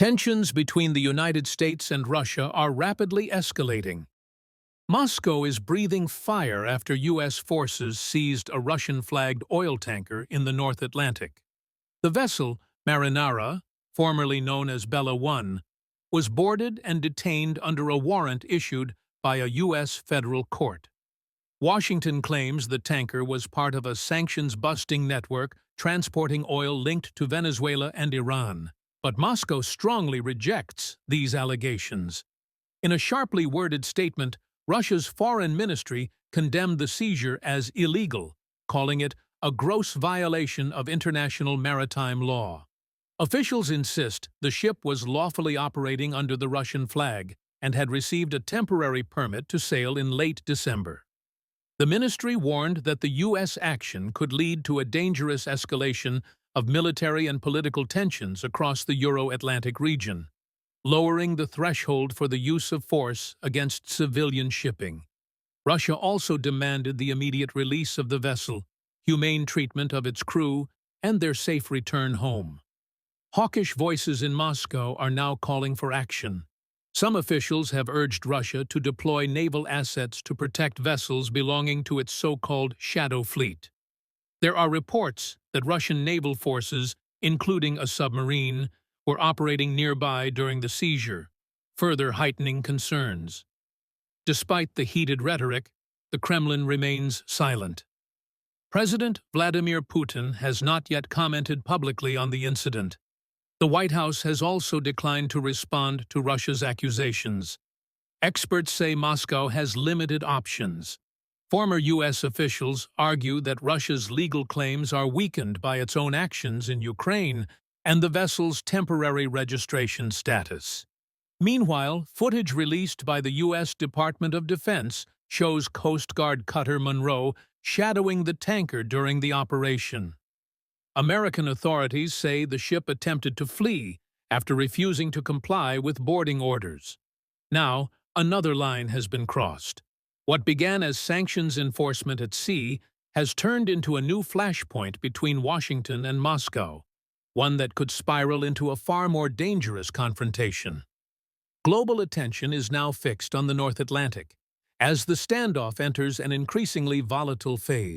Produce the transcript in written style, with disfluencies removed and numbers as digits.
Tensions between the United States and Russia are rapidly escalating. Moscow is breathing fire after U.S. forces seized a Russian-flagged oil tanker in the North Atlantic. The vessel, Marinara, formerly known as Bella One, was boarded and detained under a warrant issued by a U.S. federal court. Washington claims the tanker was part of a sanctions-busting network transporting oil linked to Venezuela and Iran. But Moscow strongly rejects these allegations. In a sharply worded statement, Russia's foreign ministry condemned the seizure as illegal, calling it a gross violation of international maritime law. Officials insist the ship was lawfully operating under the Russian flag and had received a temporary permit to sail in late December. The ministry warned that the U.S. action could lead to a dangerous escalation of military and political tensions across the Euro-Atlantic region, lowering the threshold for the use of force against civilian shipping. Russia also demanded the immediate release of the vessel, humane treatment of its crew, and their safe return home. Hawkish voices in Moscow are now calling for action. Some officials have urged Russia to deploy naval assets to protect vessels belonging to its so-called shadow fleet. There are reports that Russian naval forces, including a submarine, were operating nearby during the seizure, further heightening concerns. Despite the heated rhetoric, the Kremlin remains silent. President Vladimir Putin has not yet commented publicly on the incident. The White House has also declined to respond to Russia's accusations. Experts say Moscow has limited options. Former U.S. officials argue that Russia's legal claims are weakened by its own actions in Ukraine and the vessel's temporary registration status. Meanwhile, footage released by the U.S. Department of Defense shows Coast Guard cutter Monroe shadowing the tanker during the operation. American authorities say the ship attempted to flee after refusing to comply with boarding orders. Now, another line has been crossed. What began as sanctions enforcement at sea has turned into a new flashpoint between Washington and Moscow, one that could spiral into a far more dangerous confrontation. Global attention is now fixed on the North Atlantic, as the standoff enters an increasingly volatile phase.